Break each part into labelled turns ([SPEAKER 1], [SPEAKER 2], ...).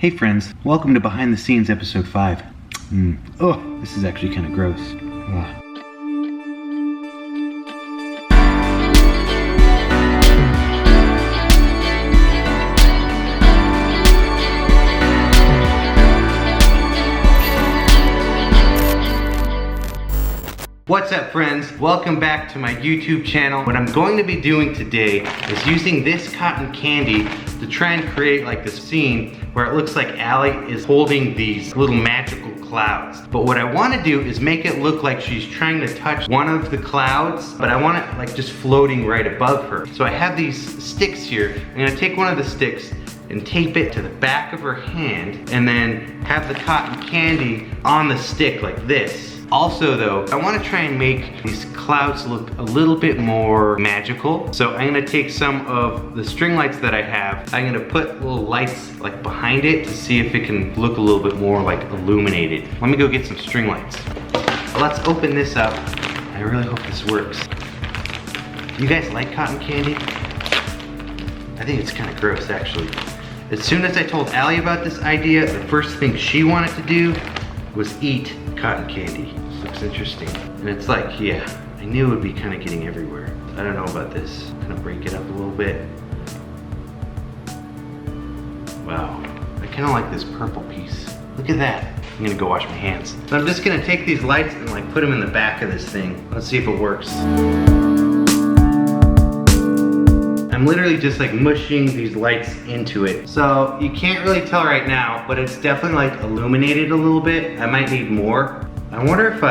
[SPEAKER 1] Hey friends, welcome to Behind the Scenes episode 5. Oh, this is actually kind of gross. Ugh. What's up friends? Welcome back to my YouTube channel. What I'm going to be doing today is using this cotton candy to try and create like this scene where it looks like Allie is holding these little magical clouds. But what I want to do is make it look like she's trying to touch one of the clouds, but I want it like just floating right above her. So I have these sticks here. I'm going to take one of the sticks and tape it to the back of her hand and then have the cotton candy on the stick like this. Also though, I want to try and make these clouds look a little bit more magical. So I'm going to take some of the string lights that I have. I'm going to put little lights like behind it to see if it can look a little bit more like illuminated. Let me go get some string lights. Let's open this up. I really hope this works. You guys like cotton candy? I think it's kind of gross actually. As soon as I told Allie about this idea, the first thing she wanted to do was eat cotton candy. This looks interesting. And it's like, yeah, I knew it would be kind of getting everywhere. I don't know about this. Kind of break it up a little bit. Wow, I kind of like this purple piece. Look at that. I'm gonna go wash my hands. So I'm just gonna take these lights and like put them in the back of this thing. Let's see if it works. I'm literally just like mushing these lights into it. So you can't really tell right now, but it's definitely like illuminated a little bit. I might need more. I wonder if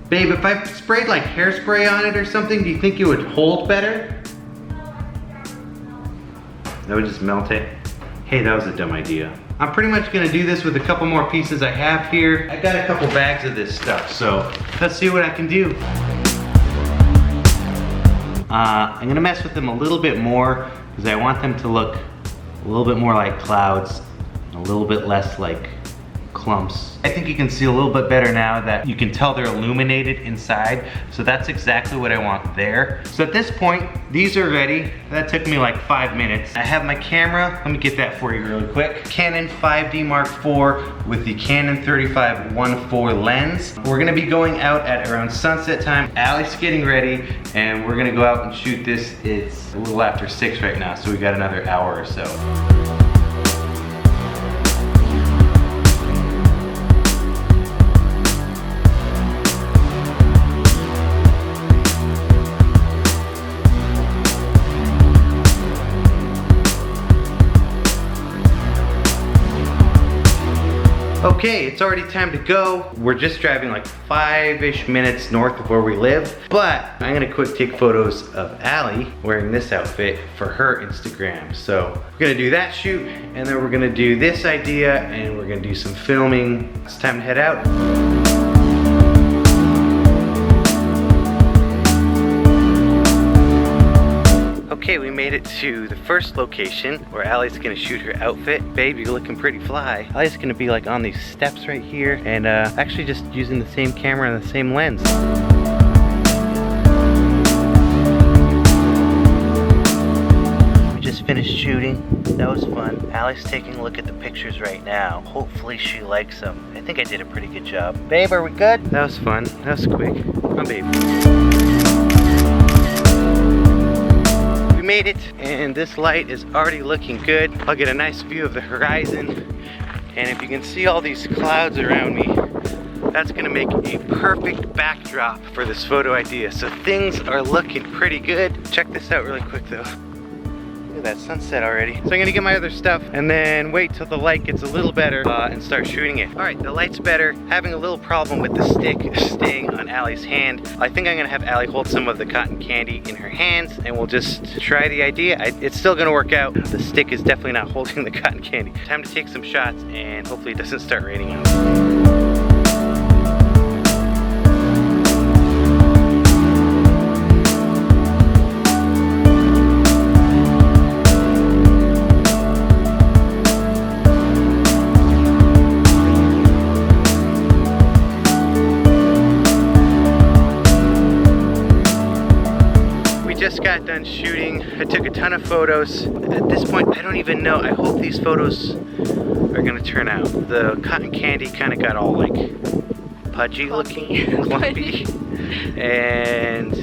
[SPEAKER 1] babe, if I sprayed like hairspray on it or something, do you think it would hold better? That would just melt it. Hey, that was a dumb idea. I'm pretty much gonna do this with a couple more pieces I have here. I got a couple bags of this stuff, so let's see what I can do. I'm gonna mess with them a little bit more because I want them to look a little bit more like clouds, and a little bit less like clumps. I think you can see a little bit better now that you can tell they're illuminated inside. So that's exactly what I want there. So at this point, these are ready. That took me like 5 minutes. I have my camera. Let me get that for you really quick. Canon 5D Mark IV with the Canon 35-1.4 lens. We're gonna be going out at around sunset time. Allie's getting ready and we're gonna go out and shoot this. It's a little after 6 right now, so we got another hour or so. Okay, it's already time to go. We're just driving like 5-ish minutes north of where we live, but I'm gonna quick take photos of Allie wearing this outfit for her Instagram. So we're gonna do that shoot, and then we're gonna do this idea, and we're gonna do some filming. It's time to head out. Okay, we made it to the first location where Allie's gonna shoot her outfit. Babe, you're looking pretty fly. Allie's gonna be like on these steps right here and actually just using the same camera and the same lens. We just finished shooting. That was fun. Allie's taking a look at the pictures right now. Hopefully she likes them. I think I did a pretty good job. Babe, are we good? That was fun. That was quick. Come on, babe. Made it, and this light is already looking good. I'll get a nice view of the horizon, and if you can see all these clouds around me, that's gonna make a perfect backdrop for this photo idea. So things are looking pretty good. Check this out really quick though. Look at that sunset already. So I'm gonna get my other stuff and then wait till the light gets a little better and start shooting it. All right, the light's better. Having a little problem with the stick staying on Allie's hand. I think I'm gonna have Allie hold some of the cotton candy in her hands and we'll just try the idea. It's still gonna work out. The stick is definitely not holding the cotton candy. Time to take some shots and hopefully it doesn't start raining out. Just got done shooting I took a ton of photos. At this point, I don't even know. I hope these photos are gonna turn out. The cotton candy kind of got all like pudgy looking, clumpy, and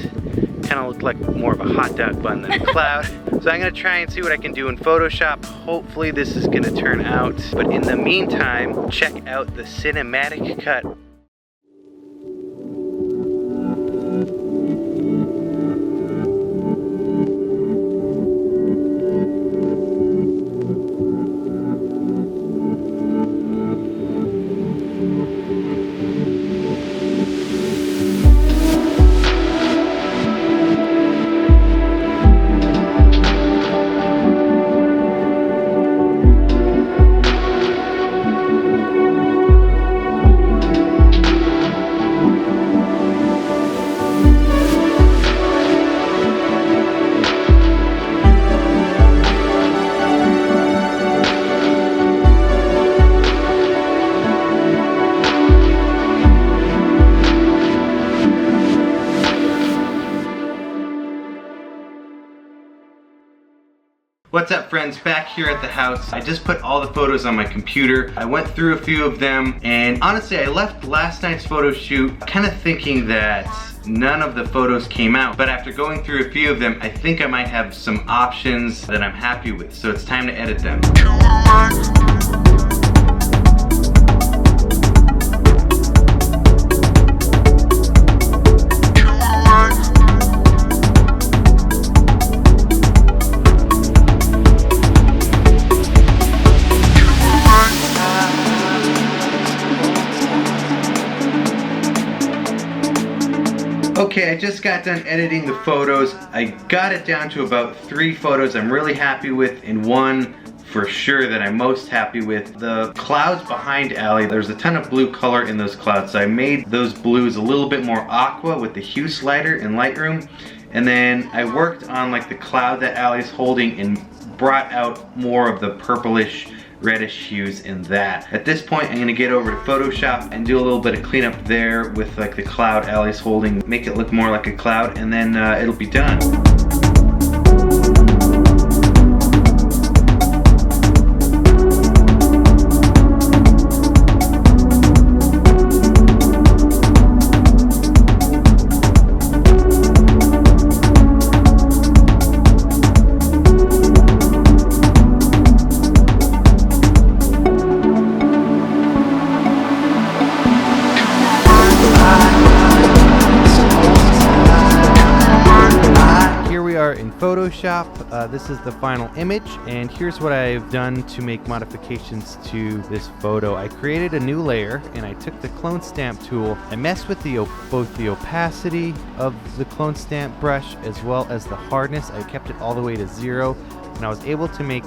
[SPEAKER 1] kind of looked like more of a hot dog bun than a cloud. So I'm gonna try and see what I can do in Photoshop. Hopefully this is gonna turn out. But in the meantime, check out the cinematic cut. What's up, friends? Back here at the house. I just put all the photos on my computer. I went through a few of them, and honestly, I left last night's photo shoot kind of thinking that none of the photos came out. But after going through a few of them, I think I might have some options that I'm happy with. So it's time to edit them. Okay, I just got done editing the photos. I got it down to about 3 photos I'm really happy with, and 1 for sure that I'm most happy with. The clouds behind Allie, there's a ton of blue color in those clouds, so I made those blues a little bit more aqua with the hue slider in Lightroom. And then I worked on like the cloud that Allie's holding and brought out more of the purplish reddish hues in that. At this point, I'm gonna get over to Photoshop and do a little bit of cleanup there with like the cloud Allie's holding, make it look more like a cloud, and then it'll be done. In Photoshop, this is the final image, and here's what I've done to make modifications to this photo. I created a new layer, and I took the clone stamp tool. I messed with both the opacity of the clone stamp brush as well as the hardness. I kept it all the way to 0, and I was able to make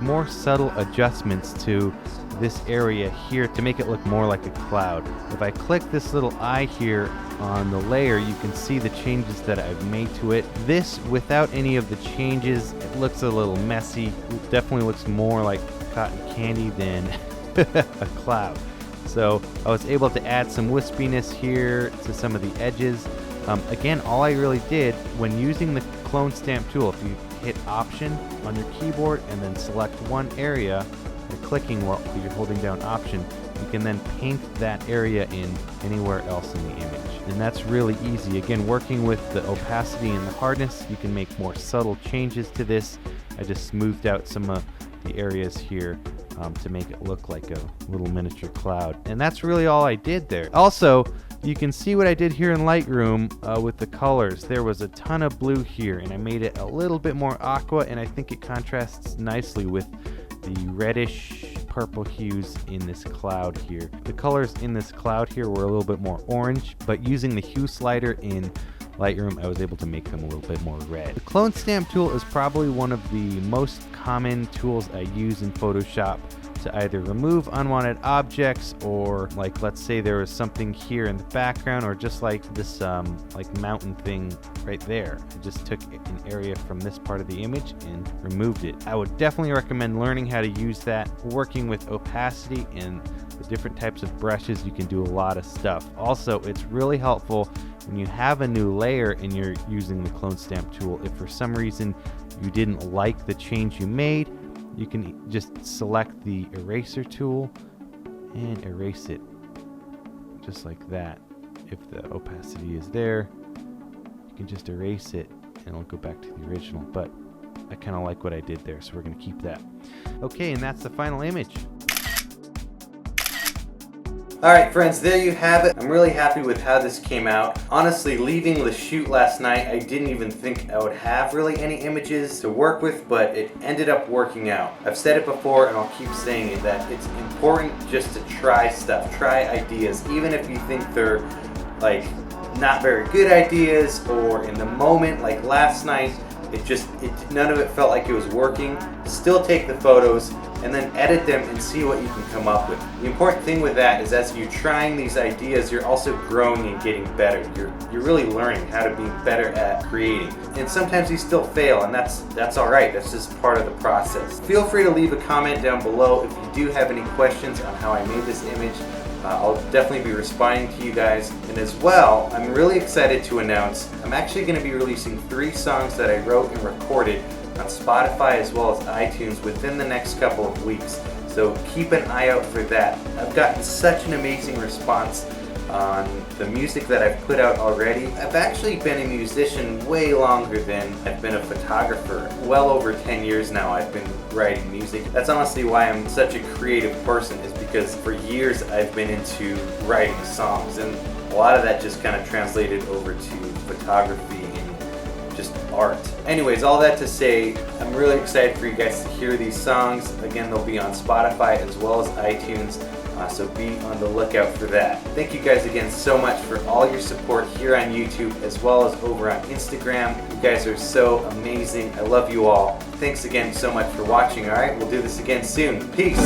[SPEAKER 1] more subtle adjustments to this area here to make it look more like a cloud. If I click this little eye here on the layer, you can see the changes that I've made to it. This, without any of the changes, it looks a little messy. It definitely looks more like cotton candy than a cloud. So I was able to add some wispiness here to some of the edges. Again, all I really did when using the clone stamp tool, if you hit Option on your keyboard and then select one area, and clicking while you're holding down Option, you can then paint that area in anywhere else in the image. And that's really easy. Again, working with the opacity and the hardness, you can make more subtle changes to this. I just smoothed out some of the areas here to make it look like a little miniature cloud. And that's really all I did there. Also, you can see what I did here in Lightroom with the colors. There was a ton of blue here, and I made it a little bit more aqua, and I think it contrasts nicely with the reddish purple hues in this cloud here. The colors in this cloud here were a little bit more orange, but using the hue slider in Lightroom, I was able to make them a little bit more red. The clone stamp tool is probably one of the most common tools I use in Photoshop to either remove unwanted objects, or like, let's say there was something here in the background, or just like this like mountain thing right there. I just took an area from this part of the image and removed it. I would definitely recommend learning how to use that. Working with opacity and the different types of brushes, you can do a lot of stuff. Also, it's really helpful when you have a new layer and you're using the clone stamp tool. If for some reason you didn't like the change you made, you can just select the eraser tool and erase it just like that. If the opacity is there, you can just erase it and it'll go back to the original. But I kind of like what I did there, so we're going to keep that. Okay, and that's the final image. Alright friends, there you have it. I'm really happy with how this came out. Honestly, leaving the shoot last night, I didn't even think I would have really any images to work with, but it ended up working out. I've said it before and I'll keep saying it, that it's important just to try stuff, try ideas, even if you think they're like not very good ideas, or in the moment like last night, none of it felt like it was working. Still take the photos and then edit them and see what you can come up with. The important thing with that is as you're trying these ideas, you're also growing and getting better. You're really learning how to be better at creating. And sometimes you still fail, and that's all right. That's just part of the process. Feel free to leave a comment down below if you do have any questions on how I made this image. I'll definitely be responding to you guys. And as well, I'm really excited to announce I'm actually going to be releasing 3 songs that I wrote and recorded on Spotify as well as iTunes within the next couple of weeks. So keep an eye out for that. I've gotten such an amazing response on the music that I've put out already. I've actually been a musician way longer than I've been a photographer. Well over 10 years now I've been writing music. That's honestly why I'm such a creative person, is because for years I've been into writing songs, and a lot of that just kind of translated over to photography and just art. Anyways, all that to say, I'm really excited for you guys to hear these songs. Again, they'll be on Spotify as well as iTunes. So be on the lookout for that. Thank you guys again so much for all your support here on YouTube as well as over on Instagram. You guys are so amazing. I love you all. Thanks again so much for watching, alright? We'll do this again soon. Peace!